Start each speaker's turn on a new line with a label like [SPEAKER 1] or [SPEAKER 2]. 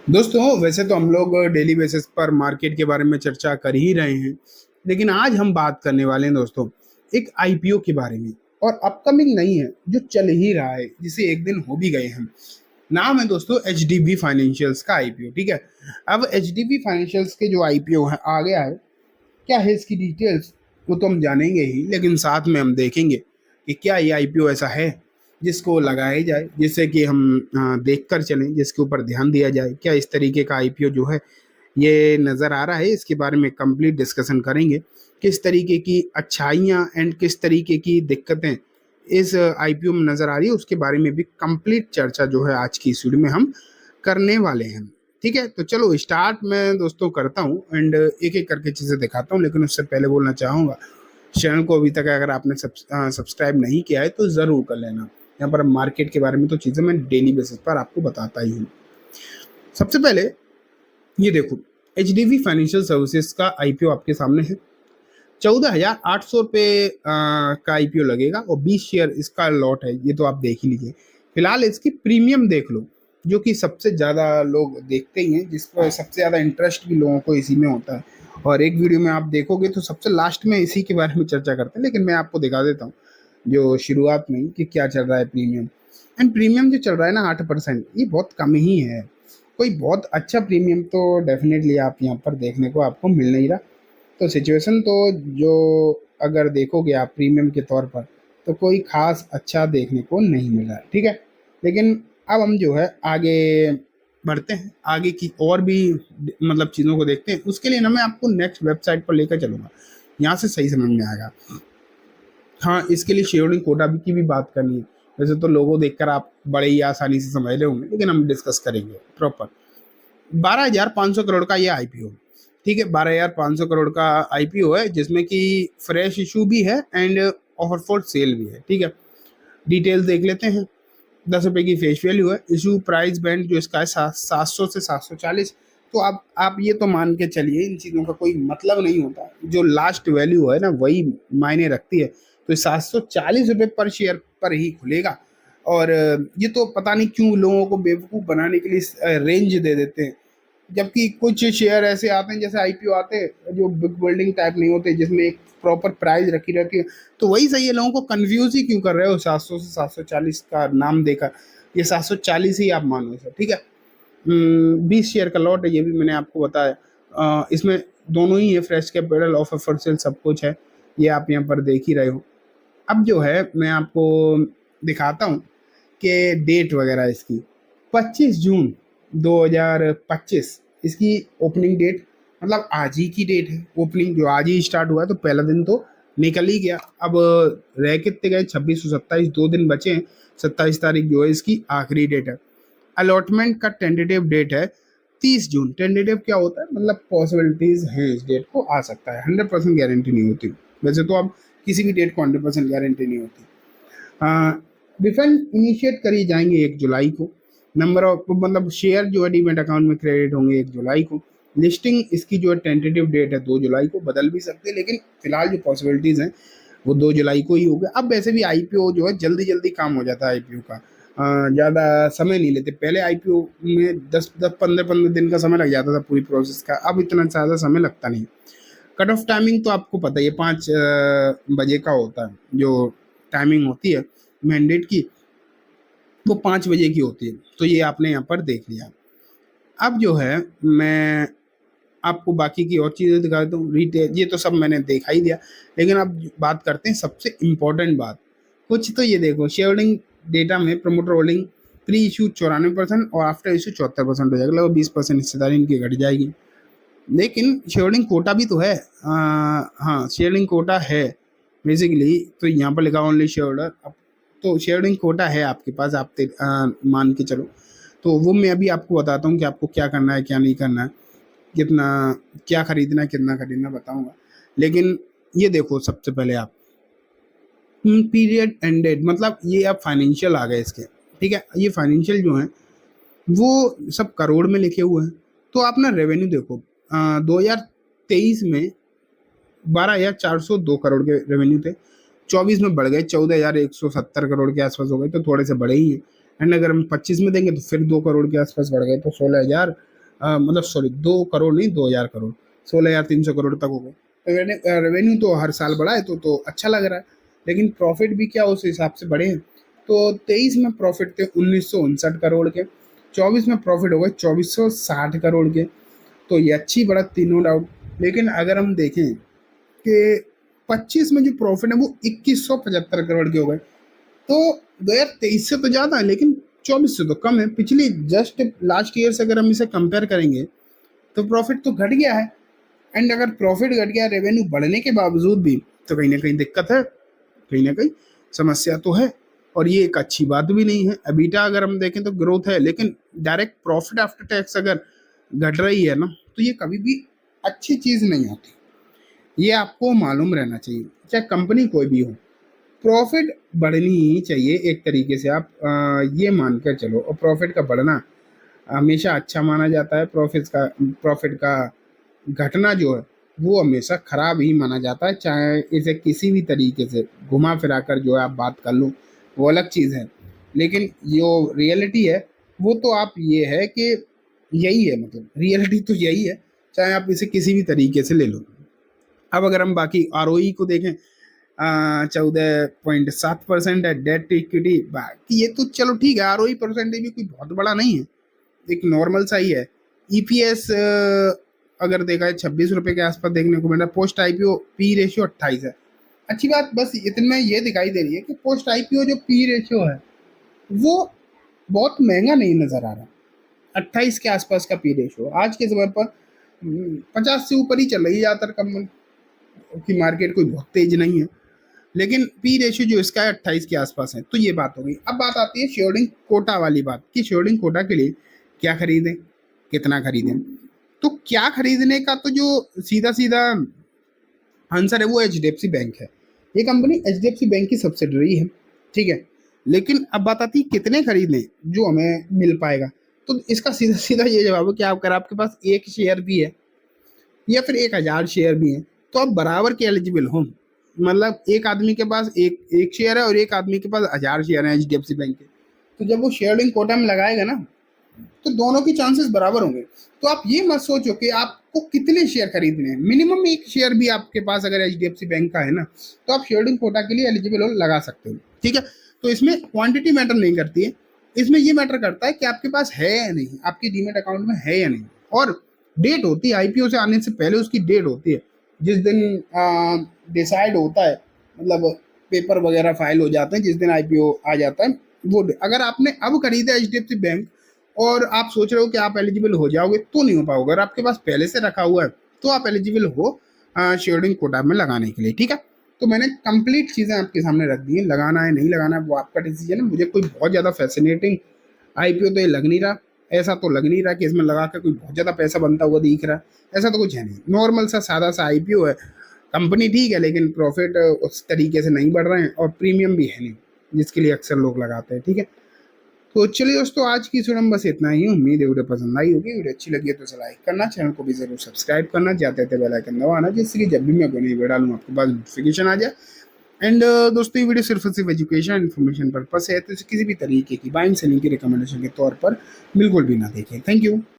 [SPEAKER 1] दोस्तों, वैसे तो हम लोग डेली बेसिस पर मार्केट के बारे में चर्चा कर ही रहे हैं। लेकिन आज हम बात करने वाले हैं दोस्तों, एक आईपीओ के बारे में। और अपकमिंग नहीं है, जो चल ही रहा है, जिसे एक दिन हो भी गए हम। नाम है दोस्तों एच डी बी फाइनेंशियल्स का आईपीओ। ठीक है। अब एच डी बी फाइनेंशियल्स के जो आईपीओ है आ गया है, क्या है इसकी डिटेल्स, वो तो हम जानेंगे ही, लेकिन साथ में हम देखेंगे कि क्या ये आईपीओ ऐसा है जिसको लगाया जाए, जिससे कि हम देख कर चलें, जिसके ऊपर ध्यान दिया जाए। क्या इस तरीके का आईपीओ जो है ये नज़र आ रहा है, इसके बारे में कंप्लीट डिस्कशन करेंगे। किस तरीके की अच्छाइयाँ एंड किस तरीके की दिक्कतें इस आईपीओ में नज़र आ रही है, उसके बारे में भी कंप्लीट चर्चा जो है आज की इस वीडियो में हम करने वाले हैं। ठीक है, तो चलो स्टार्ट मैं दोस्तों करता हूँ एंड एक एक करके चीज़ें दिखाता हूँ। लेकिन उससे पहले बोलना चाहूँगा, चैनल को अभी तक अगर आपने सब्सक्राइब नहीं किया है तो ज़रूर कर लेना। यहाँ पर मार्केट के बारे में तो चीज़ें मैं डेली बेसिस पर आपको बताता ही हूँ। सबसे पहले ये देखो, H D be financial services का आईपीओ आपके सामने है। 14,800 रुपये का आईपीओ लगेगा और 20 शेयर इसका लॉट है, ये तो आप देख ही लीजिए। फिलहाल इसकी प्रीमियम देख लो, जो कि सबसे ज़्यादा लोग देखते ही हैं, जिसको सबसे ज़्यादा इंटरेस्ट भी लोगों को इसी में होता है। और एक वीडियो में आप देखोगे तो सबसे लास्ट में इसी के बारे में चर्चा करते हैं, लेकिन मैं आपको दिखा देता हूँ जो शुरुआत में ही कि क्या चल रहा है प्रीमियम। एंड प्रीमियम जो चल रहा है ना 8%, ये बहुत कम ही है। कोई बहुत अच्छा प्रीमियम तो डेफिनेटली आप यहाँ पर देखने को आपको मिल नहीं रहा। तो सिचुएशन तो जो अगर देखोगे आप प्रीमियम के तौर पर, तो कोई खास अच्छा देखने को नहीं मिल रहा है। ठीक है। लेकिन अब हम जो है आगे बढ़ते हैं, आगे की और भी मतलब चीज़ों को देखते हैं। उसके लिए ना मैं आपको नेक्स्ट वेबसाइट पर लेकर चलूँगा, यहाँ से सही समझ में आएगा। हाँ, इसके लिए शेयर होल्डिंग कोटा की भी बात करनी है। वैसे तो लोगो देखकर आप बड़े ही आसानी से समझ रहे होंगे, लेकिन हम डिस्कस करेंगे प्रॉपर। 12,500 करोड़ का ये आईपीओ। ठीक है, 12,500 करोड़ का आईपीओ है, जिसमें कि फ्रेश इशू भी है एंड ऑफर फॉर सेल भी है। ठीक है, डिटेल्स देख लेते हैं। 10 रुपए की फेस वैल्यू है। इशू प्राइस बैंड जो इसका है 700 से 740। तो आप ये तो मान के चलिए, इन चीज़ों का कोई मतलब नहीं होता, जो लास्ट वैल्यू है ना वही मायने रखती है। तो 740 रुपये पर शेयर पर ही खुलेगा। और ये तो पता नहीं क्यों लोगों को बेवकूफ़ बनाने के लिए रेंज दे देते हैं। जबकि कुछ शेयर ऐसे आते हैं, जैसे आईपीओ आते हैं जो बिग बिल्डिंग टाइप नहीं होते, जिसमें एक प्रॉपर प्राइस रखी रहती है। तो वही सही है, लोगों को कंफ्यूज ही क्यों कर रहे हो 700 से 740 का नाम देकर। ये 740 ही आप मानो सर। ठीक है। 20 शेयर का लॉट है, ये भी मैंने आपको बताया। इसमें दोनों ही है, fresh capital, offer for sale, सब कुछ है। ये आप यहाँ पर देख ही रहे हो। अब जो है मैं आपको दिखाता हूँ कि डेट वगैरह इसकी 25 जून 2025 इसकी ओपनिंग डेट, मतलब आज ही की डेट है। ओपनिंग जो आज ही स्टार्ट हुआ है, तो पहला दिन तो निकल ही गया। अब रह कितने गए, 26 और 27, 2 दिन बचे हैं। 27 तारीख जो है इसकी आखिरी डेट है। अलॉटमेंट का टेंटेटिव डेट है 30 जून। टेंटेटिव क्या होता है, मतलब पॉसिबिलिटीज हैं इस डेट को आ सकता है, 100% गारंटी नहीं होती। वैसे तो अब किसी भी डेट को 100% गारंटी नहीं होती। डिफेंस इनिशिएट करी जाएंगे 1 जुलाई को। नंबर ऑफ मतलब शेयर जो है डीमेट अकाउंट में क्रेडिट होंगे 1 जुलाई को। लिस्टिंग इसकी जो है टेंटेटिव डेट है 2 जुलाई को, बदल भी सकते हैं, लेकिन फिलहाल जो पॉसिबिलिटीज़ हैं वो 2 जुलाई को ही होगा। अब वैसे भी आईपीओ जो है जल्दी जल्दी काम हो जाता है आईपीओ का। ज़्यादा समय नहीं लेते। पहले आईपीओ में 10-15 दिन का समय लग जाता था पूरी प्रोसेस का, अब इतना ज़्यादा समय लगता नहीं। कट ऑफ टाइमिंग तो आपको पता ही है, 5 बजे का होता है जो टाइमिंग होती है मैंडेट की, वो 5 बजे की होती है। तो ये आपने यहाँ पर देख लिया। अब जो है मैं आपको बाकी की और चीज़ें दिखा देता हूँ। रिटेल ये तो सब मैंने देखा ही दिया, लेकिन अब बात करते हैं सबसे इम्पोर्टेंट बात। कुछ तो ये देखो, शेयर होल्डिंग डेटा में प्रमोटर होल्डिंग प्री इशू 94% और आफ्टर इशू 74% हो जाएगा, लगभग 20% हिस्सेदारी इनकी घट जाएगी। लेकिन शेयर होल्डिंग कोटा भी तो है। हाँ, शेयर होल्डिंग कोटा है बेसिकली। तो यहाँ पर लिखा ओनली शेयर होल्डर। अब तो शेयर होल्डिंग कोटा है आपके पास, आप मान के चलो। तो वो मैं अभी आपको बताता हूँ कि आपको क्या करना है क्या नहीं करना है, कितना क्या खरीदना है कितना खरीदना बताऊंगा। लेकिन ये देखो, सबसे पहले आप पीरियड एंडेड, मतलब ये अब फाइनेंशियल आ गए इसके। ठीक है, ये फाइनेंशियल जो है वो सब करोड़ में लिखे हुए हैं। तो आप ना रेवेन्यू देखो, 2023 में 12,402 करोड़ के रेवेन्यू थे। 24 में बढ़ गए, 14,170 करोड़ के आसपास हो गए, तो थोड़े से बड़े ही हैं। एंड अगर हम 25 में देंगे तो फिर 2 करोड़ के आसपास बढ़ गए, तो 16,000 मतलब सॉरी 2 करोड़ नहीं, 2,000 करोड़, 16,300 करोड़ तक हो गए। तो रेवेन्यू तो हर साल बढ़ा है तो अच्छा लग रहा है, लेकिन प्रॉफिट भी क्या उस हिसाब से बढ़े हैं। तो 23 में प्रॉफिट थे 1959 करोड़ के, 24 में प्रॉफिट हो गए 2460 करोड़ के। तो ये अच्छी बढ़त थी, नो डाउट। लेकिन अगर हम देखें कि 25 में जो प्रॉफिट है वो 2175 करोड़ के हो गए, तो 2023 से तो ज़्यादा है, लेकिन 24 से तो कम है। पिछली जस्ट लास्ट ईयर से अगर हम इसे कंपेयर करेंगे तो प्रॉफिट तो घट गया है। एंड अगर प्रॉफिट घट गया रेवेन्यू बढ़ने के बावजूद भी, तो कहीं ना कहीं दिक्कत है, कहीं ना कहीं समस्या तो है। और ये एक अच्छी बात भी नहीं है। अबीटा अगर हम देखें तो ग्रोथ है, लेकिन डायरेक्ट प्रॉफिट आफ्टर टैक्स अगर घट रही है ना, तो ये कभी भी अच्छी चीज़ नहीं होती। ये आपको मालूम रहना चाहिए, चाहे कंपनी कोई भी हो, प्रॉफिट बढ़नी ही चाहिए एक तरीके से। आप ये मान कर चलो, और प्रॉफिट का बढ़ना हमेशा अच्छा माना जाता है। प्रॉफिट का घटना जो है वो हमेशा खराब ही माना जाता है, चाहे इसे किसी भी तरीके से घुमा फिरा कर जो है आप बात कर लो, वो अलग चीज़ है। लेकिन जो रियलिटी है वो तो आप ये है कि यही है, मतलब रियलिटी तो यही है, चाहे आप इसे किसी भी तरीके से ले लो। अब अगर हम बाकी आरओई को देखें, 14.7% है डेट टू इक्विटी। बाकी ये तो चलो ठीक है, आरओई परसेंटेज भी कोई बहुत बड़ा नहीं है, एक नॉर्मल सा ही है। ईपीएस अगर देखा है 26 रुपये के आसपास देखने को मिल रहा है। पोस्ट आईपीओ पी रेशियो 28 है। अच्छी बात बस इतने में ये दिखाई दे रही है कि पोस्ट आईपीओ जो पी रेशियो है वो बहुत महंगा नहीं नजर आ रहा। 28 के आसपास का पी रेशियो आज के समय पर 50 से ऊपर ही चल रही है ज़्यादातर कंपनी की, मार्केट कोई बहुत तेज नहीं है। लेकिन पी रेशियो जो इसका है 28 के आसपास है। तो ये बात हो गई। अब बात आती है शेयरहोल्डिंग कोटा वाली बात, कि शेयरहोल्डिंग कोटा के लिए क्या खरीदें, कितना खरीदें। तो क्या खरीदने का तो जो सीधा सीधा आंसर है वो एचडीएफसी बैंक है। ये कंपनी एचडीएफसी बैंक की सब्सिडरी है, ठीक है। लेकिन अब बात आती है कितने खरीदें जो हमें मिल पाएगा। तो इसका सीधा सीधा ये जवाब है कि अगर आपके पास एक शेयर भी है या फिर 1,000 शेयर भी हैं, तो आप बराबर के एलिजिबल हो। मतलब एक आदमी के पास एक एक शेयर है और एक आदमी के पास 1,000 शेयर है एचडीएफसी बैंक के, तो जब वो शेयरहोल्डिंग कोटा में लगाएगा ना, तो दोनों की चांसेस बराबर होंगे। तो आप ये मत सोचो कि आपको कितने शेयर खरीदने हैं, मिनिमम एक शेयर भी आपके पास अगर एचडीएफसी बैंक का है ना, तो आप शेयरहोल्डिंग कोटा के लिए एलिजिबल हो, लगा सकते हो, ठीक है। तो इसमें क्वांटिटी मैटर नहीं करती है, इसमें ये मैटर करता है कि आपके पास है या नहीं, आपकी डीमेट अकाउंट में है या नहीं। और डेट होती है, आईपीओ से आने से पहले उसकी डेट होती है, जिस दिन डिसाइड होता है, मतलब पेपर वगैरह फाइल हो जाते हैं, जिस दिन आईपीओ आ जाता है वो अगर आपने अब खरीदा एचडीएफसी बैंक और आप सोच रहे हो कि आप एलिजिबल हो जाओगे, तो नहीं हो पाओगे। अगर आपके पास पहले से रखा हुआ है तो आप एलिजिबल हो शेयरहोल्डिंग कोटा में लगाने के लिए, ठीक है। तो मैंने कंप्लीट चीज़ें आपके सामने रख दी हैं, लगाना है नहीं लगाना है वो आपका डिसीजन है। मुझे कोई बहुत ज़्यादा फैसिनेटिंग आईपीओ तो ये लग नहीं रहा, ऐसा तो लग नहीं रहा कि इसमें लगा के कोई बहुत ज़्यादा पैसा बनता हुआ दिख रहा है। ऐसा तो कुछ है नहीं, नॉर्मल सा सादा सा आईपीओ है। कंपनी ठीक है, लेकिन प्रॉफिट उस तरीके से नहीं बढ़ रहे हैं और प्रीमियम भी है नहीं, जिसके लिए अक्सर लोग लगाते हैं, ठीक है। तो चलिए दोस्तों, आज की वीडियो में बस इतना ही। उम्मीद है वीडियो पसंद आई होगी। वीडियो अच्छी लगी है तो इसे लाइक करना, चैनल को भी जरूर सब्सक्राइब करना, जाते थे बेल आइकन दबाना, जिससे कि जब भी मैं कोई नई वीडियो डालूँ आपके पास नोटिफिकेशन आ जाए। एंड दोस्तों, ये वीडियो सिर्फ और सिर्फ एजुकेशन इन्फॉर्मेशन पर्पस है, तो इसे किसी भी तरीके की बाइंग सेलिंग की रिकमेंडेशन के तौर पर बिल्कुल भी ना देखें। Thank you.